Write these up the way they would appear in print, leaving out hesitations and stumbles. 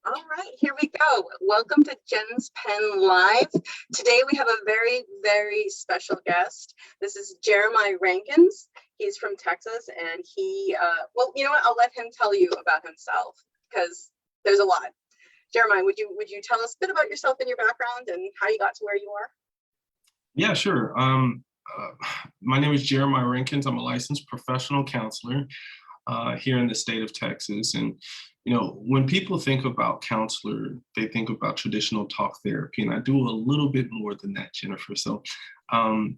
All right, here we go. Welcome to Jen's Pen Live. Today we have a very, very special guest. This is Jere'My Rankins. He's from Texas, and well, you know what? I'll let him tell you about himself because there's a lot. Jere'My, would you tell us a bit about yourself and your background and how you got to where you are? Yeah, sure. My name is Jere'My Rankins. I'm a licensed professional counselor here in the state of Texas. And, when people think about counselor, they think about traditional talk therapy. And I do a little bit more than that, Jennifer. So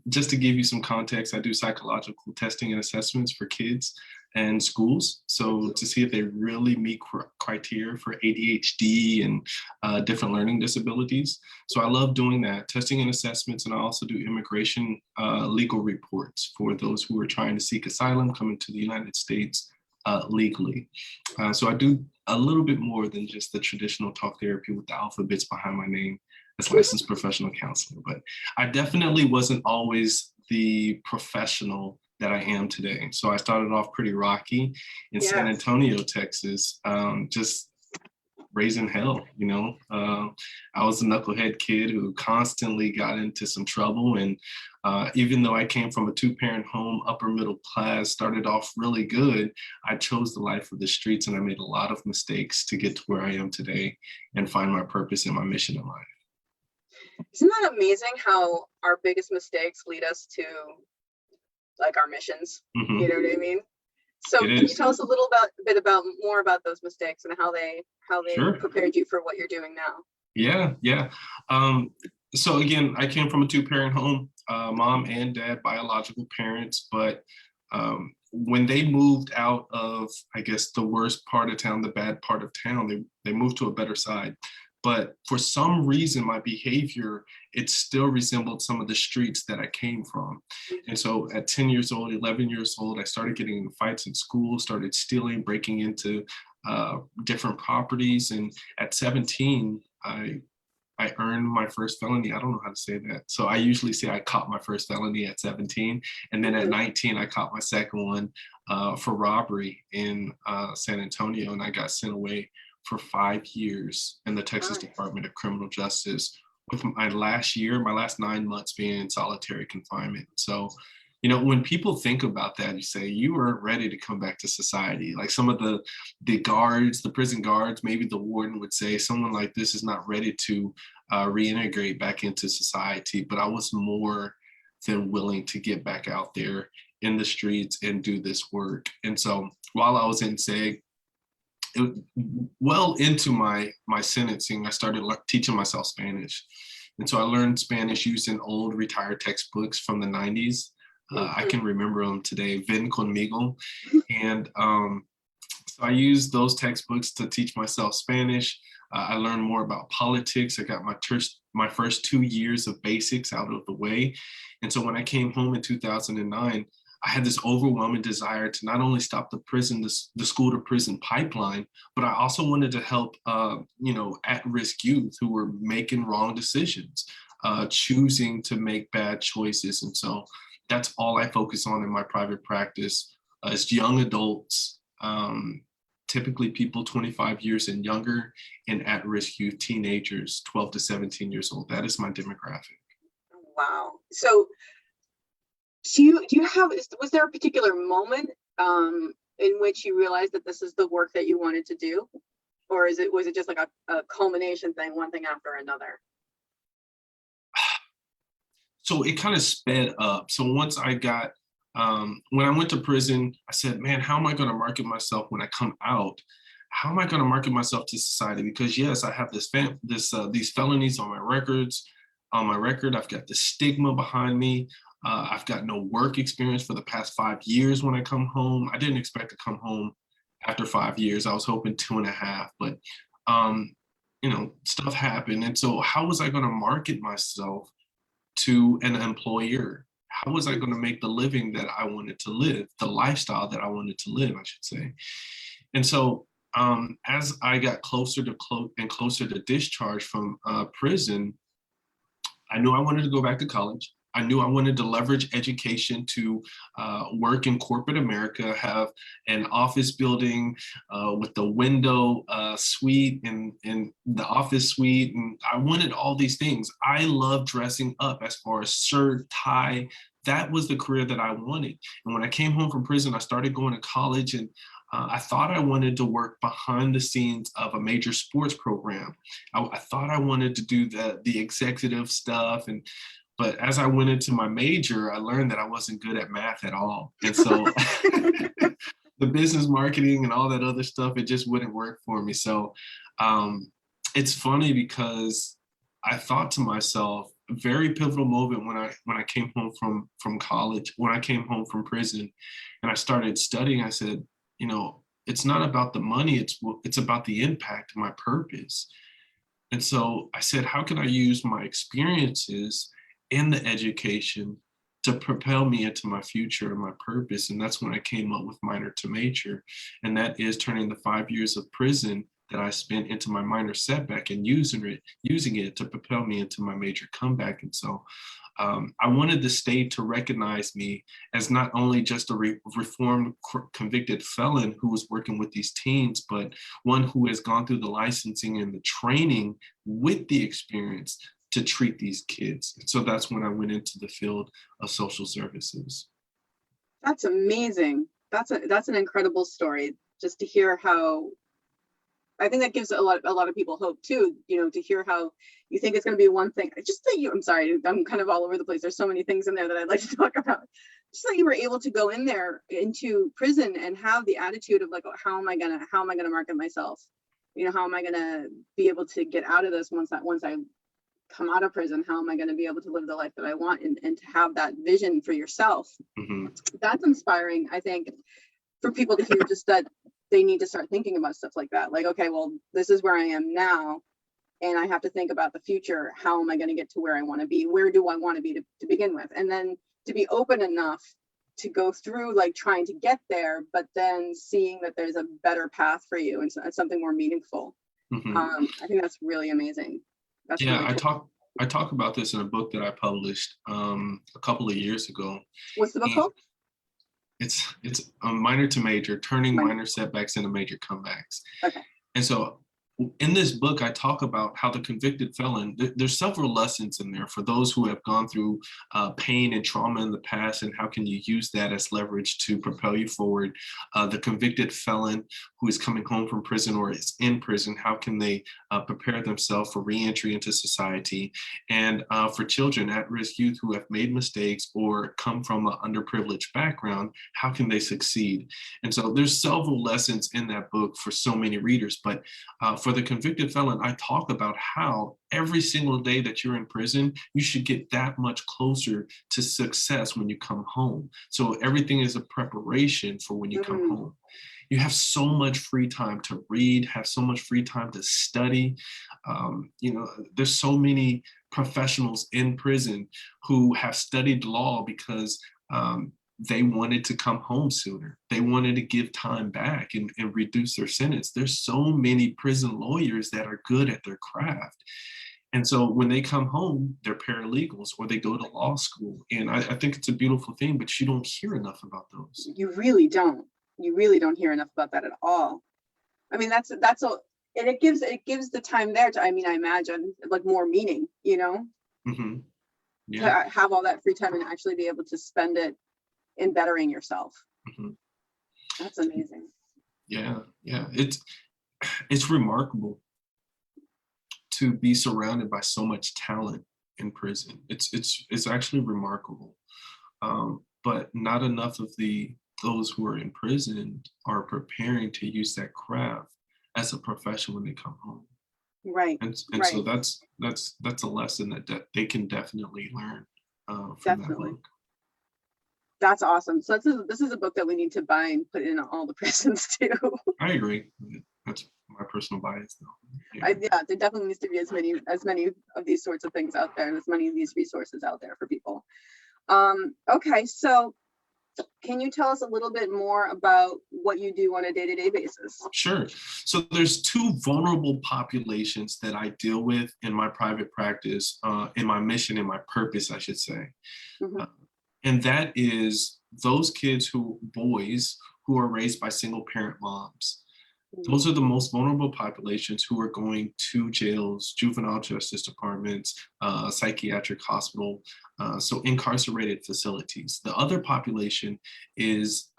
just to give you some context, I do psychological testing and assessments for kids and schools. So to see if they really meet criteria for ADHD and different learning disabilities. So I love doing that, testing and assessments. And I also do immigration legal reports for those who are trying to seek asylum coming to the United States legally. So I do a little bit more than just the traditional talk therapy with the alphabets behind my name as licensed professional counselor. But I definitely wasn't always the professional that I am today. So I started off pretty rocky in San Antonio, Texas, just raising hell, I was a knucklehead kid who constantly got into some trouble. And even though I came from a two-parent home, upper middle class, started off really good, I chose the life of the streets, and I made a lot of mistakes to get to where I am today and find my purpose and my mission in life. Isn't that amazing how our biggest mistakes lead us to like our missions? Mm-hmm. You know what I mean? So can you tell us a little bit more about those mistakes and how they Sure. prepared you for what you're doing now? Yeah. So again, I came from a two-parent home, mom and dad, biological parents, but when they moved out of, I guess, the worst part of town, the bad part of town, they moved to a better side. But for some reason, my behavior, it still resembled some of the streets that I came from. And so at 10 years old, 11 years old, I started getting in fights in school, started stealing, breaking into different properties. And at 17, I earned my first felony. I don't know how to say that. So I usually say I caught my first felony at 17. And then at 19, I caught my second one for robbery in San Antonio. And I got sent away for 5 years in the Texas Department of Criminal Justice, with my last 9 months being in solitary confinement. So, when people think about that, you say, you weren't ready to come back to society. Like some of the guards, the prison guards, maybe the warden would say, someone like this is not ready to reintegrate back into society. But I was more than willing to get back out there in the streets and do this work. And so while I was in SEG, well into my sentencing, I started teaching myself Spanish. And so I learned Spanish using old retired textbooks from the 90s. I can remember them today, Ven Conmigo. And so I used those textbooks to teach myself Spanish. I learned more about politics. I got my first 2 years of basics out of the way. And so when I came home in 2009, I had this overwhelming desire to not only stop the school to prison pipeline, but I also wanted to help, at-risk youth who were making wrong decisions, choosing to make bad choices. And so that's all I focus on in my private practice is young adults, typically people 25 years and younger, and at-risk youth, teenagers, 12 to 17 years old. That is my demographic. Wow. So was there a particular moment in which you realized that this is the work that you wanted to do? Or was it just like a culmination thing, one thing after another? So it kind of sped up. So once I got, when I went to prison, I said, man, how am I going to market myself when I come out? How am I going to market myself to society? Because yes, I have these felonies on my record. I've got the stigma behind me. I've got no work experience for the past 5 years when I come home. I didn't expect to come home after 5 years. I was hoping 2.5, but stuff happened. And so how was I going to market myself to an employer? How was I going to make the living that I wanted to live, the lifestyle that I wanted to live, I should say. And so as I got closer to discharge from prison, I knew I wanted to go back to college. I knew I wanted to leverage education to work in corporate America, have an office building with the window suite and the office suite. And I wanted all these things. I love dressing up as far as shirt, tie. That was the career that I wanted. And when I came home from prison, I started going to college, and I thought I wanted to work behind the scenes of a major sports program. I thought I wanted to do the executive stuff, but as I went into my major, I learned that I wasn't good at math at all. And so the business marketing and all that other stuff, it just wouldn't work for me. So it's funny because I thought to myself, a very pivotal moment when I came home from college, when I came home from prison, and I started studying, I said, it's not about the money, it's about the impact, my purpose. And so I said, how can I use my experiences in the education to propel me into my future and my purpose? And that's when I came up with minor to major. And that is turning the 5 years of prison that I spent into my minor setback and using it to propel me into my major comeback. And so I wanted the state to recognize me as not only just a reformed convicted felon who was working with these teens, but one who has gone through the licensing and the training with the experience to treat these kids. So that's when I went into the field of social services. That's amazing. That's an incredible story. Just to hear how, I think that gives a lot of people hope too, to hear how you think it's going to be one thing. Just that I'm sorry, I'm kind of all over the place. There's so many things in there that I'd like to talk about. Just that you were able to go in there into prison and have the attitude of like, oh, how am I gonna market myself? How am I gonna be able to get out of this once I come out of prison? How am I going to be able to live the life that I want, and to have that vision for yourself? Mm-hmm. That's inspiring, I think, for people to hear, just that they need to start thinking about stuff like that. Like, okay, well, this is where I am now, and I have to think about the future. How am I going to get to where I want to be? Where do I want to be to begin with? And then to be open enough to go through like trying to get there, but then seeing that there's a better path for you and something more meaningful. Mm-hmm. I think that's really amazing. That's yeah, really cool. I talk about this in a book that I published a couple of years ago. What's the book called? It's minor to major, turning minor setbacks into major comebacks. Okay. And so in this book, I talk about how the convicted felon, there's several lessons in there for those who have gone through pain and trauma in the past, and how can you use that as leverage to propel you forward. The convicted felon who is coming home from prison or is in prison, how can they prepare themselves for reentry into society? And for children, at-risk youth who have made mistakes or come from an underprivileged background, how can they succeed? And so there's several lessons in that book for so many readers, but for the convicted felon, I talk about how every single day that you're in prison, you should get that much closer to success when you come home. So everything is a preparation for when you come home. You have so much free time to read, have so much free time to study. There's so many professionals in prison who have studied law because they wanted to come home sooner. They wanted to give time back and reduce their sentence. There's so many prison lawyers that are good at their craft. And so when they come home, they're paralegals or they go to law school. And I think it's a beautiful thing, but you don't hear enough about those. You really don't. You really don't hear enough about that at all. I mean, that's all. And it gives the time there to, I imagine, like more meaning, Mm-hmm. Yeah. To have all that free time and actually be able to spend it in bettering yourself. Mm-hmm. That's amazing. Yeah. It's remarkable to be surrounded by so much talent in prison. It's actually remarkable, but not enough of those who are in prison are preparing to use that craft as a profession when they come home. Right. And right. So that's a lesson that they can definitely learn from definitely. that book. That's awesome. So this is a book that we need to buy and put in all the prisons too. I agree. That's my personal bias though. Yeah. There definitely needs to be as many of these sorts of things out there, and as many of these resources out there for people. Okay, so Can you tell us a little bit more about what you do on a day-to-day basis? Sure. So there's two vulnerable populations that I deal with in my private practice, in my mission, in my purpose, I should say. Mhm. Uh, and that is those boys who are raised by single parent moms. Mm. Those are the most vulnerable populations who are going to jails, juvenile justice departments, psychiatric hospital, so incarcerated facilities. The other population is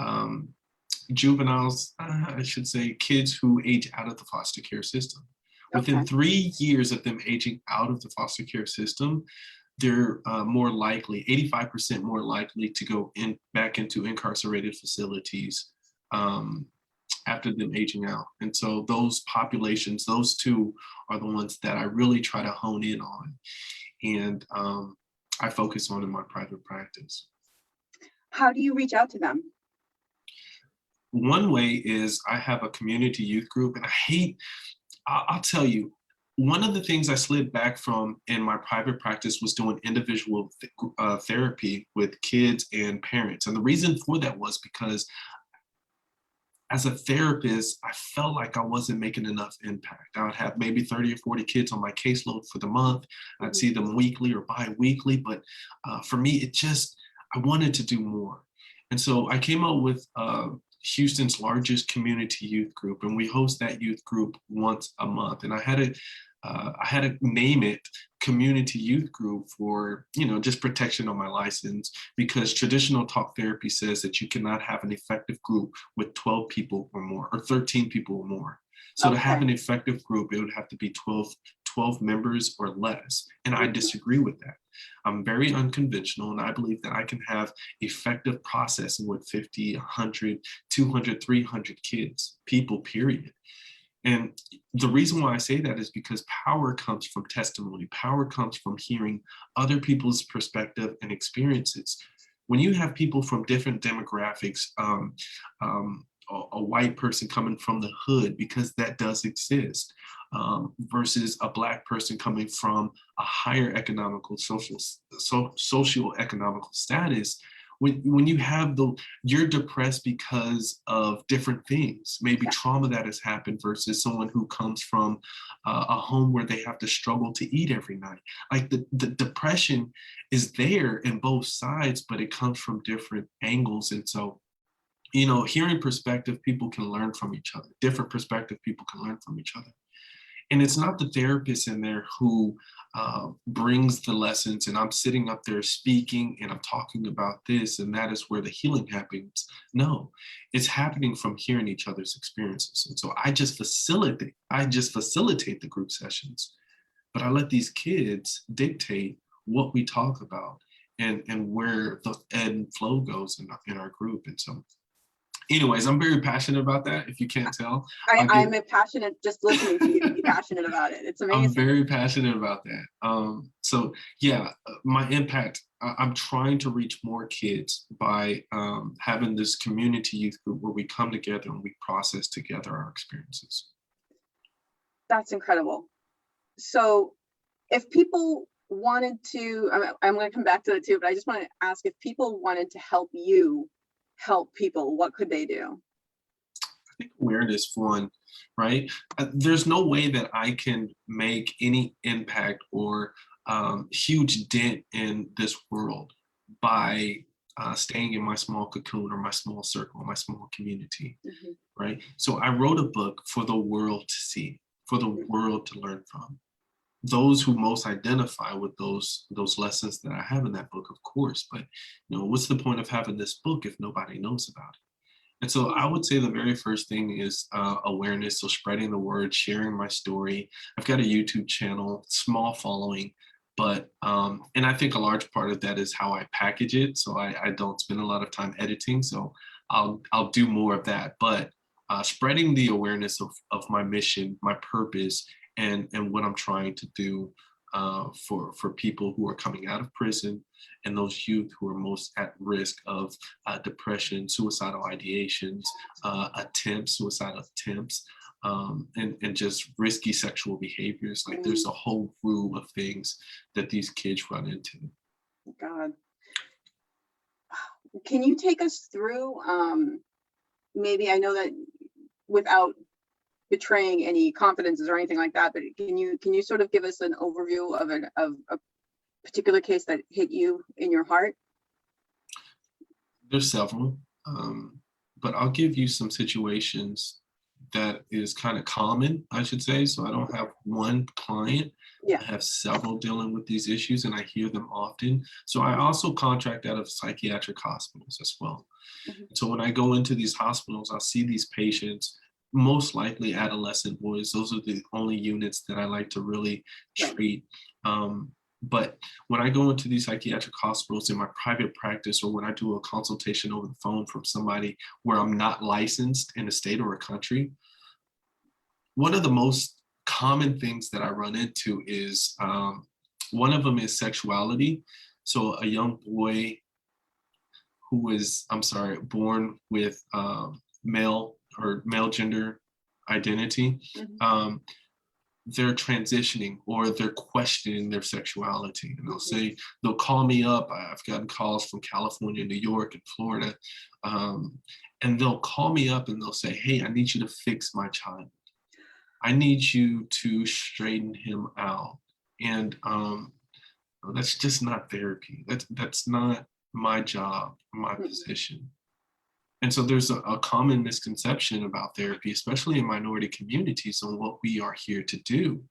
juveniles, I should say, kids who age out of the foster care system. Within Okay. 3 years of them aging out of the foster care system, they're more likely, 85% more likely to go back into incarcerated facilities after them aging out. And so those populations, those two are the ones that I really try to hone in on and I focus on in my private practice. How do you reach out to them? One way is I have a community youth group, and I'll tell you, one of the things I slid back from in my private practice was doing individual therapy with kids and parents. And the reason for that was because as a therapist, I felt like I wasn't making enough impact. I would have maybe 30 or 40 kids on my caseload for the month. I'd see them weekly or bi-weekly, but for me, I wanted to do more. And so I came up with Houston's largest community youth group, and we host that youth group once a month. And I had to name it community youth group for, just protection on my license, because traditional talk therapy says that you cannot have an effective group with 12 people or more, or 13 people or more. So to have Okay. an effective group, it would have to be 12 members or less. And I disagree with that. I'm very unconventional, and I believe that I can have effective processing with 50, 100, 200, 300 people, period. And the reason why I say that is because power comes from testimony. Power comes from hearing other people's perspective and experiences. When you have people from different demographics, a white person coming from the hood, because that does exist, versus a Black person coming from a higher socioeconomical status, when you have you're depressed because of different things, maybe trauma that has happened, versus someone who comes from a home where they have to struggle to eat every night. Like the depression is there in both sides, but it comes from different angles. And so, hearing perspective, people can learn from each other. Different perspective, people can learn from each other. And it's not the therapist in there who brings the lessons, and I'm sitting up there speaking and I'm talking about this, and that is where the healing happens. No, it's happening from hearing each other's experiences. And so I just facilitate the group sessions, but I let these kids dictate what we talk about and where the ebb and flow goes in our group. And so anyways, I'm very passionate about that, if you can't tell. I'm passionate just listening to you be passionate about it. It's I'm amazing. very passionate about that. So yeah, my impact, I'm trying to reach more kids by having this community youth group where we come together and we process together our experiences. That's incredible. So if people wanted to, I'm going to come back to that too, but I just want to ask, if people wanted to help you help people, what could they do? I think awareness, one, right? There's no way that I can make any impact or huge dent in this world by staying in my small cocoon or my small circle, my small community, right? So I wrote a book for the world to see, for the world to learn from. Those who most identify with those lessons that I have in that book, of course, but what's the point of having this book if nobody knows about it? And so I would say the very first thing is awareness. So spreading the word, sharing my story. I've got a YouTube channel, small following, but and I think a large part of that is how I package it. So I don't spend a lot of time editing. So I'll do more of that. But spreading the awareness of my mission, my purpose, and what I'm trying to do for people who are coming out of prison, and those youth who are most at risk of depression, suicidal ideations, suicidal attempts, and just risky sexual behaviors. Like there's a whole brew of things that these kids run into. God. Can you take us through, maybe, I know that without betraying any confidences or anything like that, but can you sort of give us an overview of a particular case that hit you in your heart? There's several, but I'll give you some situations that is kind of common, I should say. So I don't have one client. Yeah. I have several dealing with these issues and I hear them often. So I also contract out of psychiatric hospitals as well. Mhm. So when I go into these hospitals, I'll see these patients, most likely adolescent boys. Those are the only units that I like to really Right. treat. But when I go into these psychiatric hospitals in my private practice, or when I do a consultation over the phone from somebody where I'm not licensed in a state or a country, one of the most common things that I run into is one of them is sexuality. So a young boy who is, I'm sorry, born with male or male gender identity, Mhm. they're transitioning or they're questioning their sexuality. And they'll call me up. I've gotten calls from California, New York, and Florida. And they'll call me up and they'll say, hey, I need you to fix my child. I need you to straighten him out. And that's just not therapy. That's not my job, my Mhm. position. And so there's a common misconception about therapy, especially in minority communities, on what we are here to do.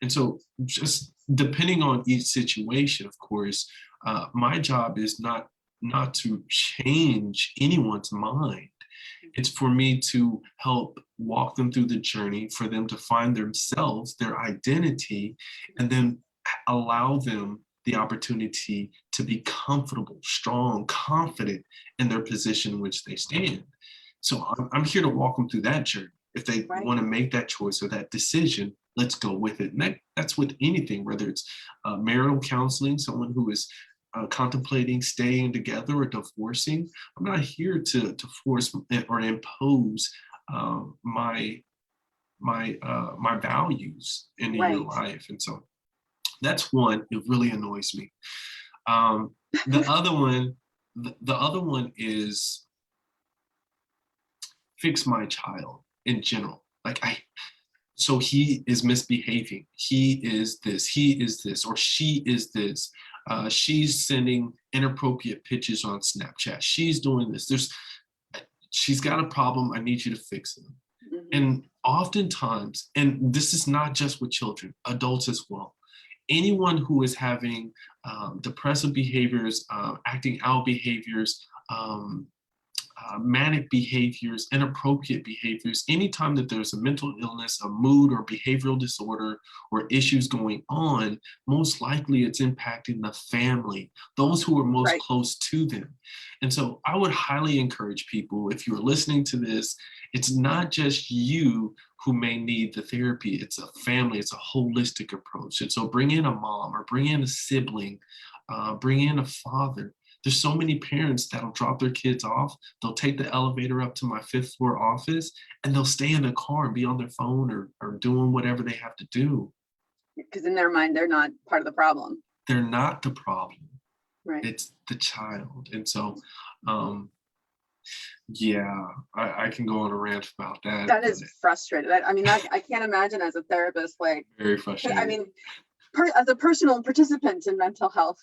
And so just depending on each situation, of course, my job is not to change anyone's mind. It's for me to help walk them through the journey, for them to find themselves, their identity, and then allow them the opportunity to be comfortable, strong, confident in their position in which they stand. So I'm here to walk them through that journey. If they Right. want to make that choice or that decision, let's go with it. And that's with anything, whether it's marital counseling, someone who is contemplating staying together or divorcing. I'm not here to force or impose my values into your Right. life. And so that's one. It really annoys me. Um, the other one, the other one is fix my child in general. So he is misbehaving. He is this, or she is this. She's sending inappropriate pictures on Snapchat. She's doing this. She's got a problem. I need you to fix it. Mhm. And oftentimes, and this is not just with children, adults as well. Anyone who is having depressive behaviors, acting out behaviors, manic behaviors, inappropriate behaviors, anytime that there's a mental illness, a mood or behavioral disorder or issues going on, most likely it's impacting the family, those who are most Right. close to them. And so I would highly encourage people, if you're listening to this, it's not just you who may need the therapy, it's a family, it's a holistic approach. And so bring in a mom or bring in a sibling, bring in a father. There's so many parents that'll drop their kids off. They'll take the elevator up to my fifth floor office and they'll stay in the car and be on their phone or doing whatever they have to do. Because in their mind, they're not part of the problem. They're not the problem. Right. It's the child. And so, yeah, I can go on a rant about that, That but is frustrating. I mean, I can't imagine as a therapist, like, very I frustrating. mean, as a personal participant in mental health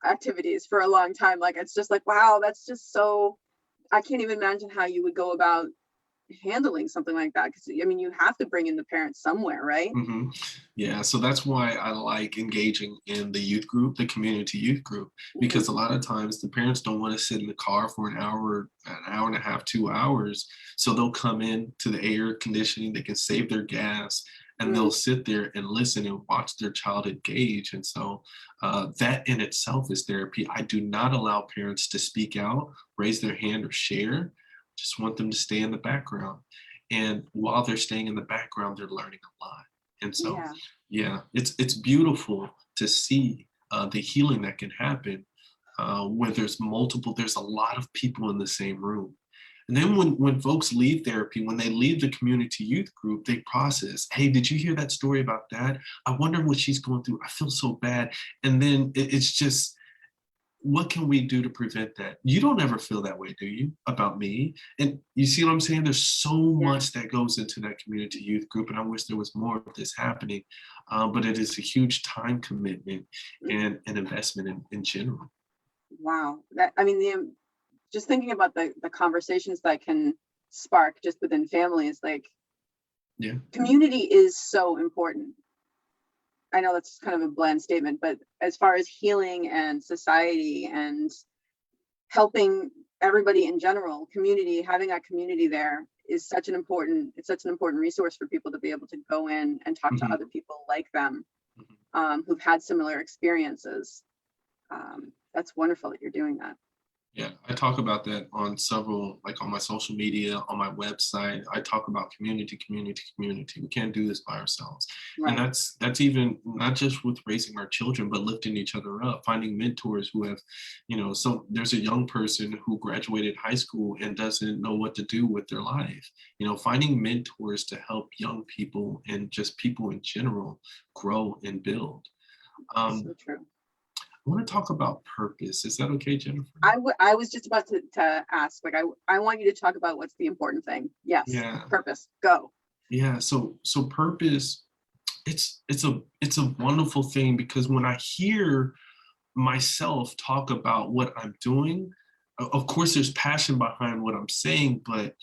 activities for a long time, like, it's just like, wow, that's just so, I can't even imagine how you would go about handling something like that. Because I mean, you have to bring in the parents somewhere, right? hmm Yeah, so that's why I like engaging in the youth group, the community youth group, Mhm. because a lot of times the parents don't want to sit in the car for an hour and a half, 2 hours. So they'll come in to the air conditioning, they can save their gas, and Mm. they'll sit there and listen and watch their child engage. And so that in itself is therapy. I do not allow parents to speak out, raise their hand, or share. Just want them to stay in the background. And while they're staying in the background, they're learning a lot. And so, Yeah. yeah, it's beautiful to see the healing that can happen where there's a lot of people in the same room. And then when folks leave therapy, when they leave the community youth group, they process, hey, did you hear that story about that? I wonder what she's going through. I feel so bad. And then it's just, what can we do to prevent that? You don't ever feel that way, do you, about me? And you see what I'm saying? There's so Yeah. much that goes into that community youth group, and I wish there was more of this happening. But it is a huge time commitment and an investment in general. Wow. That, I mean, just thinking about the conversations that can spark just within families, like Yeah. community is so important. I know that's kind of a bland statement, but as far as healing and society and helping everybody in general, community, having that community there is such an important, it's such an important resource for people to be able to go in and talk to Mhm, other people like them, mhm. who've had similar experiences. That's wonderful that you're doing that. Yeah, I talk about that on several, like on my social media, on my website. I talk about community, community, community. We can't do this by ourselves. And Right. that's even not just with raising our children, but lifting each other up, finding mentors who have, so there's a young person who graduated high school and doesn't know what to do with their life. Finding mentors to help young people and just people in general grow and build. So Um, true. I want to talk about purpose. Is that okay, Jennifer? I was just about to ask, like, I want you to talk about what's the important thing. Yes. Yeah. Purpose. Go. Yeah, so purpose, it's a wonderful thing, because when I hear myself talk about what I'm doing, of course there's passion behind what I'm saying, but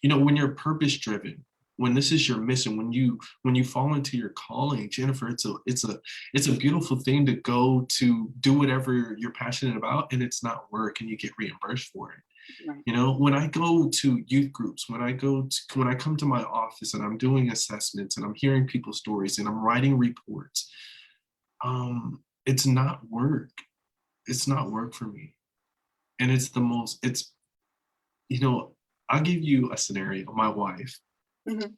when you're purpose driven, when this is your mission, when you fall into your calling, Jennifer, it's a beautiful thing to go to do whatever you're passionate about, and it's not work, and you get reimbursed for it. Right. When I go to youth groups, when I come to my office and I'm doing assessments and I'm hearing people's stories and I'm writing reports, it's not work. It's not work for me. And you know, I'll give you a scenario. My wife, Hmm.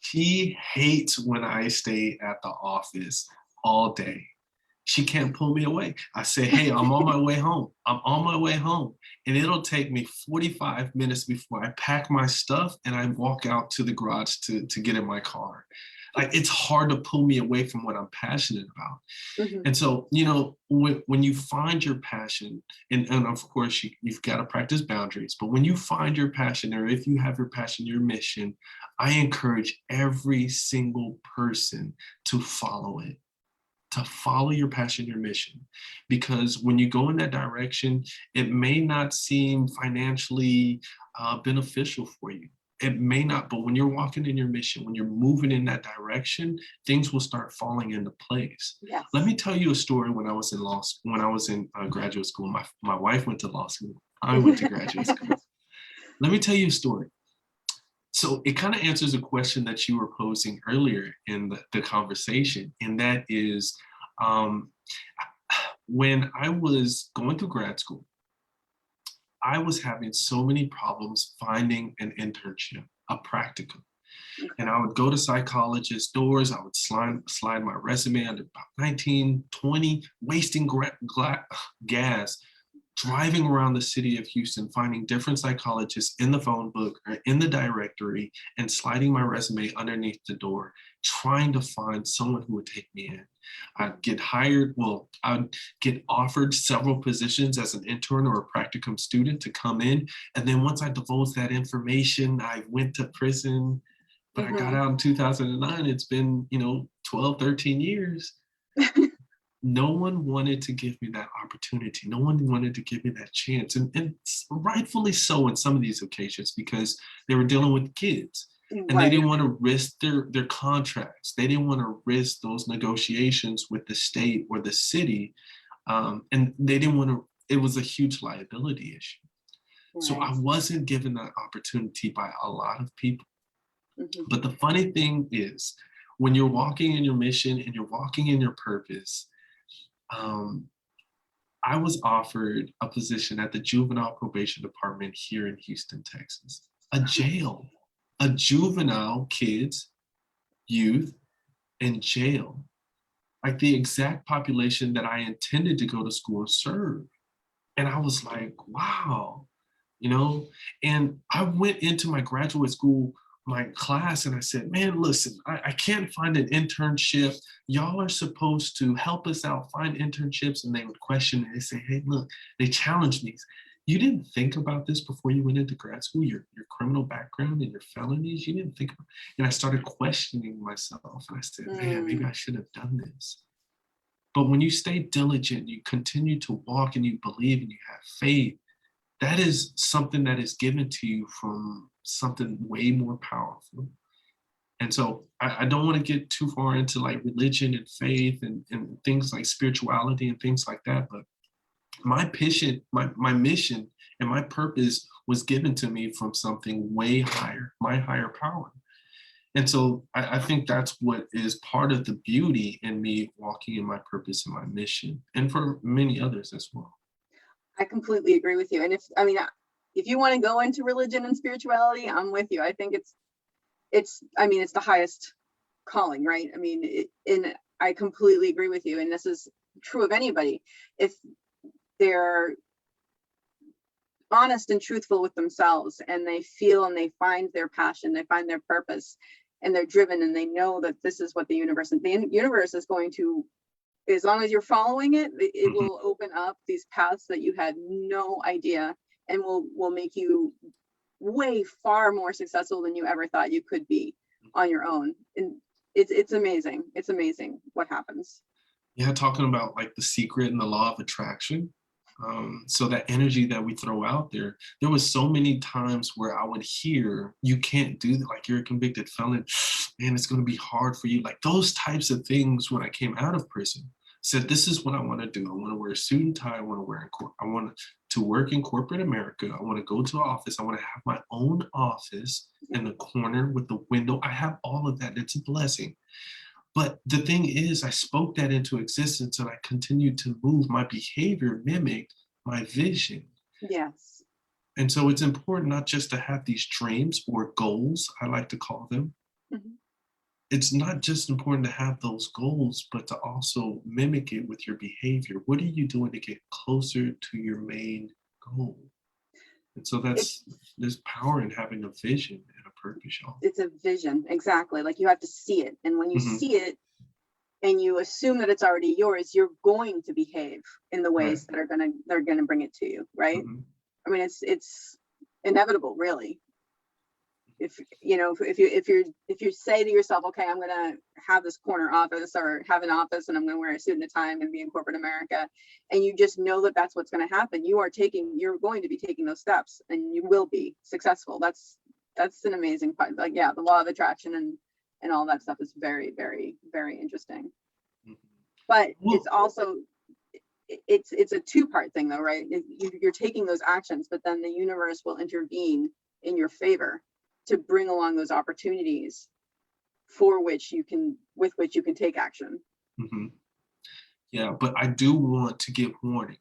she hates when I stay at the office all day. She can't pull me away. I say, hey, I'm on my way home. I'm on my way home. And it'll take me 45 minutes before I pack my stuff and I walk out to the garage to get in my car. Like, it's hard to pull me away from what I'm passionate about. Hmm. And so, when you find your passion, and of course you've got to practice boundaries, but when you find your passion, or if you have your passion, your mission, I encourage every single person to follow it, to follow your passion, your mission. Because when you go in that direction, it may not seem financially beneficial for you. It may not, but when you're walking in your mission, when you're moving in that direction, things will start falling into place. Yes. Let me tell you a story. When I was in graduate school, my wife went to law school. I went to graduate school. Let me tell you a story. So it kind of answers a question that you were posing earlier in the conversation, and that is, um, when I was going through grad school, I was having so many problems finding an internship, a practicum. And Okay. I would go to psychologists' doors, I would slide my resume under about 19, 20, wasting gas, driving around the city of Houston, finding different psychologists in the phone book or in the directory, and sliding my resume underneath the door, trying to find someone who would take me in. I'd get offered several positions as an intern or a practicum student to come in. And then once I divulged that information, I went to prison, but I got Hmm. out in 2009. It's been, 12, 13 years. No one wanted to give me that opportunity. No one wanted to give me that chance. And rightfully so in some of these occasions, because they were dealing with kids and they Right. didn't want to risk their contracts. They didn't want to risk those negotiations with the state or the city. And they didn't want to, it was a huge liability issue. So I Right. wasn't given that opportunity by a lot of people. Hmm. But the funny thing is, when you're walking in your mission and you're walking in your purpose, um, I was offered a position at the juvenile probation department here in Houston, Texas. A jail, a juvenile kids, youth in jail, like the exact population that I intended to go to school and serve. And I was like, wow, you know? And I went into my graduate school my class and I said, man, listen, I can't find an internship. Y'all are supposed to help us out, find internships. And they would question it. They say, hey, look, they challenged me. You didn't think about this before you went into grad school, your criminal background and your felonies. You didn't think about it. And I started questioning myself. And I said, man, maybe I should have done this. But when you stay diligent, you continue to walk and you believe and you have faith, that is something that is given to you from something way more powerful. And so I don't want to get too far into like religion and faith and things like spirituality and things like that. But my mission and my purpose was given to me from something way higher, my higher power. And so I think that's what is part of the beauty in me walking in my purpose and my mission, and for many others as well. I completely agree with you. And if you want to go into religion and spirituality, I'm with you. I think it's the highest calling, right? And I completely agree with you. And this is true of anybody. If they're honest and truthful with themselves and they feel and they find their passion, they find their purpose, and they're driven and they know that this is what the universe is going to, as long as you're following it, it will open up these paths that you had no idea, and will make you way far more successful than you ever thought you could be on your own. And it's amazing. It's amazing what happens. Yeah, talking about like the secret and the law of attraction. So that energy that we throw out there was so many times where I would hear, you can't do that, like you're a convicted felon, man, it's going to be hard for you. Like those types of things when I came out of prison, said, this is what I want to do. I want to wear a suit and tie. I want to work in corporate America. I want to go to office. I want to have my own office in the corner with the window. I have all of that. It's a blessing. But the thing is, I spoke that into existence and I continued to move. My behavior mimicked my vision. Yes. And so it's important not just to have these dreams or goals, I like to call them. Mm-hmm. It's not just important to have those goals, but to also mimic it with your behavior. What are you doing to get closer to your main goal? And so there's power in having a vision and a purpose, y'all. It's a vision, exactly. Like you have to see it. And when you see it and you assume that it's already yours, you're going to behave in the ways that they're gonna bring it to you, right? It's inevitable, really. If you say to yourself, okay, I'm gonna have this corner office or have an office and I'm gonna wear a suit and a tie and be in corporate America, and you just know that that's what's gonna happen, you're going to be taking those steps and you will be successful. That's an amazing part. Like, yeah, the law of attraction and all that stuff is very, very, very interesting. But it's also, it's a two-part thing though, right? You're taking those actions, but then the universe will intervene in your favor to bring along those opportunities with which you can take action. Yeah, but I do want to give warning.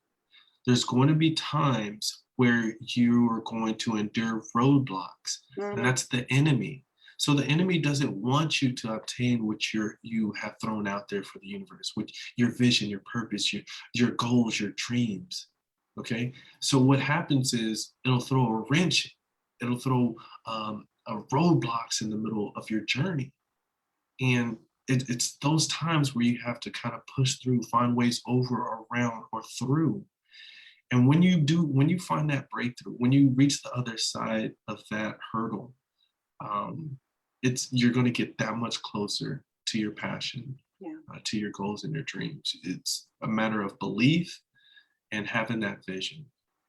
There's going to be times where you are going to endure roadblocks, and that's the enemy. So the enemy doesn't want you to obtain what you have thrown out there for the universe, which your vision, your purpose, your goals, your dreams. Okay, so what happens is it'll throw a wrench, it'll throw roadblocks in the middle of your journey, and it's those times where you have to kind of push through, find ways over, around, or through. And when you find that breakthrough, when you reach the other side of that hurdle, you're going to get that much closer to your passion, to your goals and your dreams. It's a matter of belief and having that vision.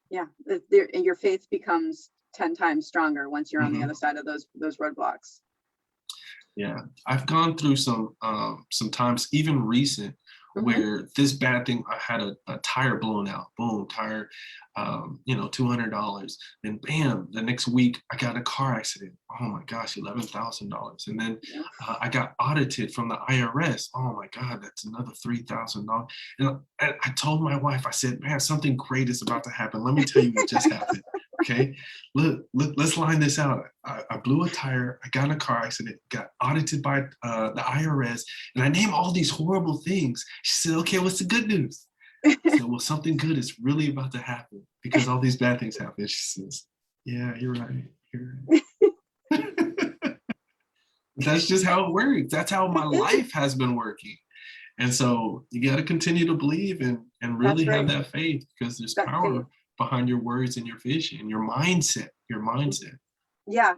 Yeah, and your faith becomes 10 times stronger once you're on the other side of those roadblocks. Yeah, I've gone through some times, even recent, where this bad thing, I had a tire blown out, boom, tire, $200. Then bam, the next week I got in a car accident. Oh my gosh, $11,000. And then I got audited from the IRS. Oh my God, that's another $3,000. And I told my wife, I said, man, something great is about to happen. Let me tell you what just happened. Okay, look, let's line this out. I blew a tire, I got in a car accident, got audited by the IRS, and I named all these horrible things. She said, okay, what's the good news? I said, well, something good is really about to happen because all these bad things happen. She says, yeah, you're right. That's just how it works. That's how my It is. life has been working. And so you got to continue to believe and really That's have right. that faith, because there's That faith. power behind your words and your vision, your mindset, your mindset. Yeah.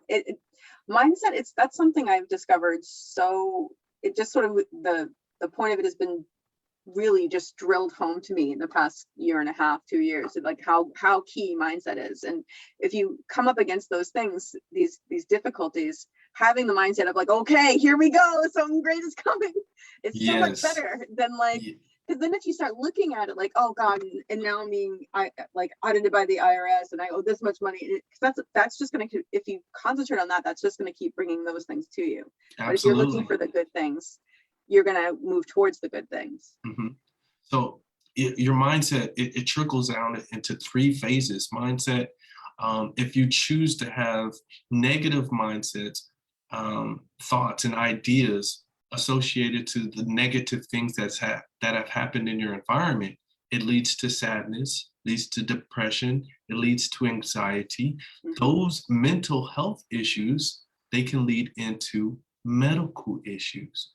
Mindset. That's something I've discovered. So it just sort of the point of it has been really just drilled home to me in the past year and a half, 2 years, like how key mindset is. And if you come up against those things, these difficulties, having the mindset of like, okay, here we go, something great is coming, it's so much Yes. better than like, Ye- because then if you start looking at it like, oh God, and now I'm being like audited by the IRS and I owe this much money, that's just going to, if you concentrate on that, that's just going to keep bringing those things to you. But if you're looking Absolutely. for the good things, you're going to move towards the good things. hmm So your mindset, it trickles down into three phases. Mindset, if you choose to have negative mindsets, thoughts and ideas associated to the negative things that have happened in your environment, it leads to sadness, leads to depression, it leads to anxiety. Mm-hmm. Those mental health issues, they can lead into medical issues.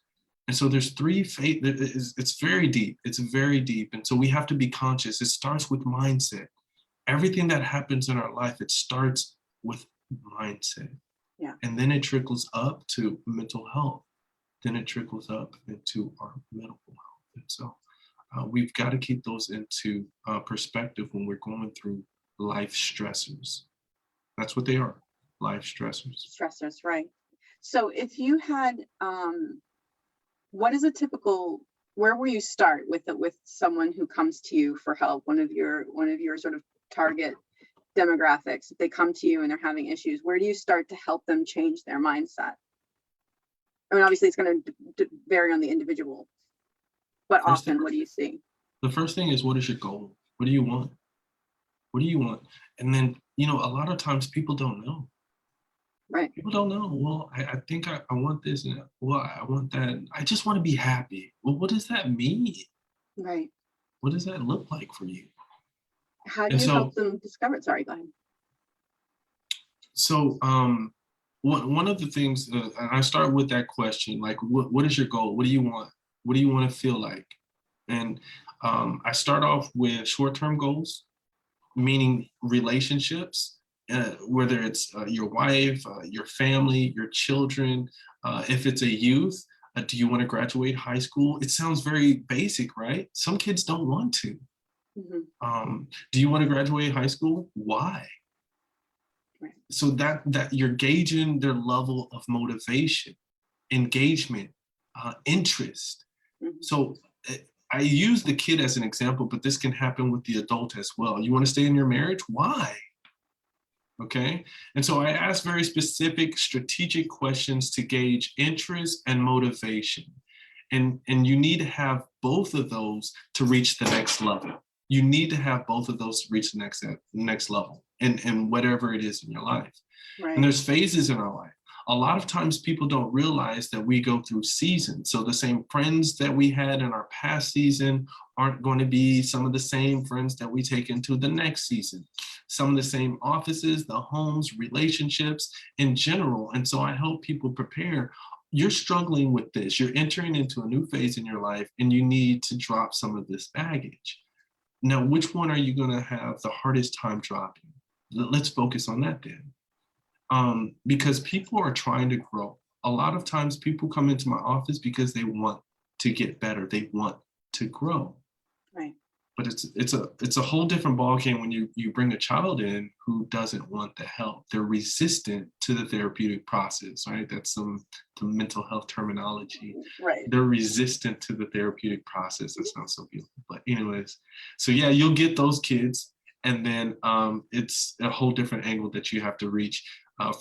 And so there's three it's very deep. It's very deep. And so we have to be conscious. It starts with mindset. Everything that happens in our life, it starts with mindset. Yeah. And then it trickles up to mental health. Then it trickles up into our medical health. And so we've got to keep those into perspective when we're going through life stressors. That's what they are, life stressors. Stressors, right? So if you had what is a typical, where will you start with someone who comes to you for help, one of your sort of target demographics? If they come to you and they're having issues, where do you start to help them change their mindset? I mean, obviously it's going to vary on the individual, but First thing, often what do you see? the first thing is, what is your goal? What do you want? What do you want? And then, a lot of times people don't know. Right. People don't know. Well, I think I want this, and well, I want that. I just want to be happy. Well, what does that mean? Right. What does that look like for you? How do And you help so, them discover it? Sorry, go ahead. so one of the things, and I start with that question, like, what is your goal? What do you want? What do you want to feel like? And I start off with short-term goals, meaning relationships, whether it's your wife, your family, your children. If it's a youth, do you want to graduate high school? It sounds very basic, right? Some kids don't want to. Do you want to graduate high school? Why? Right. So that you're gauging their level of motivation, engagement, interest. So I use the kid as an example, but this can happen with the adult as well. You want to stay in your marriage? Why? Okay. And so I ask very specific, strategic questions to gauge interest and motivation. And you need to have both of those to reach the next level. You need to have both of those to reach the next level and whatever it is in your life. Right. And there's phases in our life. A lot of times people don't realize that we go through seasons. So the same friends that we had in our past season aren't going to be some of the same friends that we take into the next season. Some of the same offices, the homes, relationships in general. And so I help people prepare. You're struggling with this. You're entering into a new phase in your life and you need to drop some of this baggage. Now, which one are you going to have the hardest time dropping? Let's focus on that then. Because people are trying to grow. A lot of times people come into my office because they want to get better. They want to grow. Right. But it's a whole different ballgame when you bring a child in who doesn't want the help. They're resistant to the therapeutic process, right? That's the mental health terminology. Right. They're resistant to the therapeutic process. That sounds so beautiful. But anyways, so yeah, you'll get those kids. And then it's a whole different angle that you have to reach.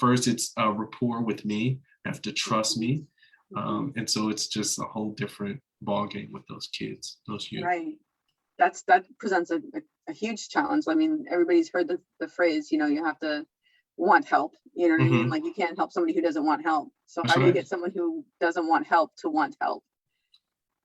First, it's a rapport with me. You have to trust me. And so it's just a whole different ballgame with those kids, those youth. Right. That presents a huge challenge. I mean, everybody's heard the phrase, you have to want help. You know what I mean? Like you can't help somebody who doesn't want help. So That's how do you right. get someone who doesn't want help to want help?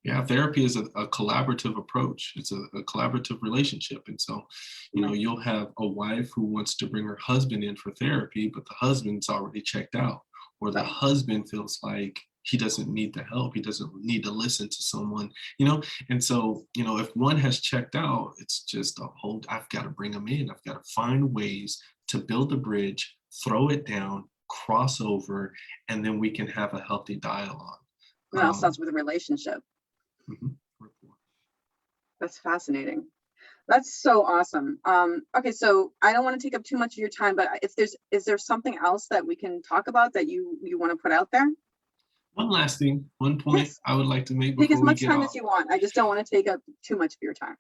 Yeah, therapy is a collaborative approach. It's a collaborative relationship. And so, you'll have a wife who wants to bring her husband in for therapy, but the husband's already checked out. or the Right. husband feels like he doesn't need the help. He doesn't need to listen to someone, you know? And so, you know, if one has checked out, it's just a whole, I've got to bring them in. I've got to find ways to build a bridge, throw it down, cross over, and then we can have a healthy dialogue. And that all starts with a relationship. Mhm. That's fascinating. That's so awesome. Okay, so I don't want to take up too much of your time, but is there something else that we can talk about that you want to put out there? One last thing, one point Yes. I would like to make Take as before we much get time as off. you want. I just don't want to take up too much of your time.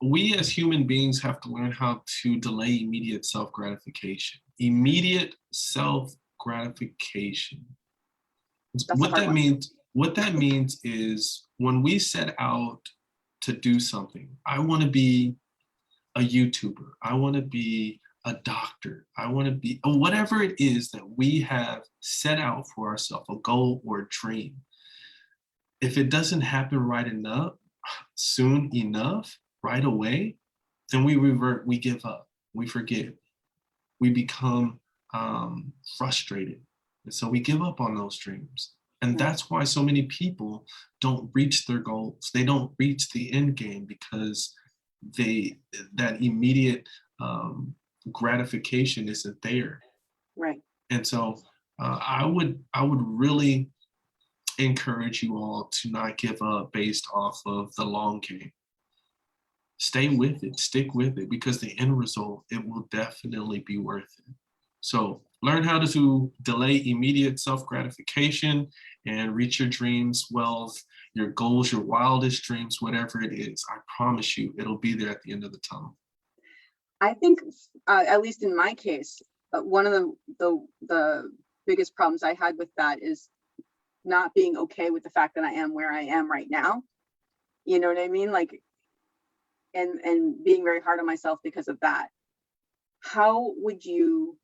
We as human beings have to learn how to delay immediate self gratification. Immediate self gratification. That's a hard one. What that means is when we set out to do something, I want to be a YouTuber, I want to be a doctor, I want to be whatever it is that we have set out for ourselves, a goal or a dream. If it doesn't happen soon enough, right away, then we revert, we give up, we forget, we become frustrated. And so we give up on those dreams. And Right. that's why so many people don't reach their goals. They don't reach the end game because that immediate gratification isn't there. Right. And so I would really encourage you all to not give up based off of the long game. Stay with it, stick with it, because the end result, it will definitely be worth it. So learn how to delay immediate self gratification and reach your dreams, wealth, your goals, your wildest dreams, whatever it is. I promise you, it'll be there at the end of the tunnel. I think, at least in my case, one of the biggest problems I had with that is not being okay with the fact that I am where I am right now. You know what I mean? Like, and being very hard on myself because of that. How would you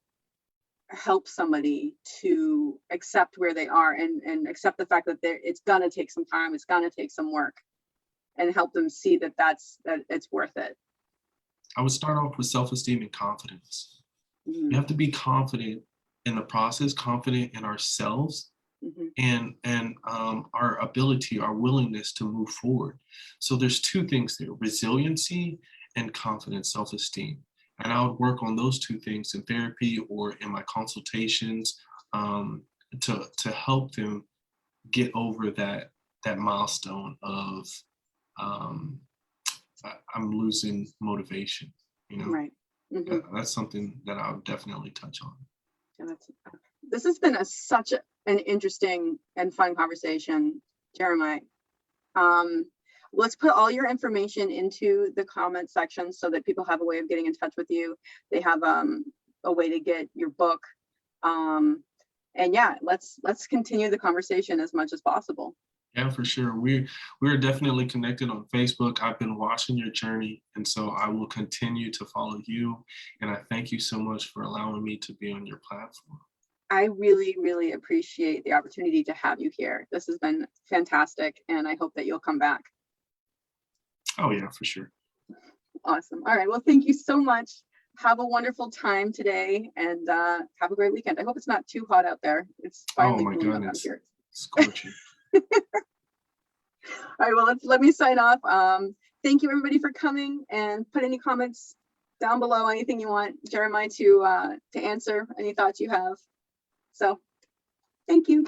help somebody to accept where they are and accept the fact that it's gonna take some time, it's gonna take some work, and help them see that it's worth it? I would start off with self esteem and confidence. We Mhm. have to be confident in the process, confident in ourselves, Mhm. and our ability, our willingness to move forward. So there's two things there: resiliency and confidence, self-esteem. And I would work on those two things in therapy or in my consultations, to help them get over that milestone of, um, I'm losing motivation. You know, Right. Mhm. that's something that I would definitely touch on. Yeah, this has been such an interesting and fun conversation, Jeremiah. Um, let's put all your information into the comment section so that people have a way of getting in touch with you. They have a way to get your book. Um, and yeah, let's continue the conversation as much as possible. Yeah, for sure. We're definitely connected on Facebook. I've been watching your journey, and so I will continue to follow you. And I thank you so much for allowing me to be on your platform. I really, really appreciate the opportunity to have you here. This has been fantastic, and I hope that you'll come back. Oh yeah, for sure. Awesome. All right. Well, thank you so much. Have a wonderful time today, and have a great weekend. I hope it's not too hot out there. It's Oh finally my cooling up out goodness, here. scorching. All right. Well, let me sign off. Thank you everybody for coming, and put any comments down below. Anything you want Jeremiah to answer. Any thoughts you have. So, thank you.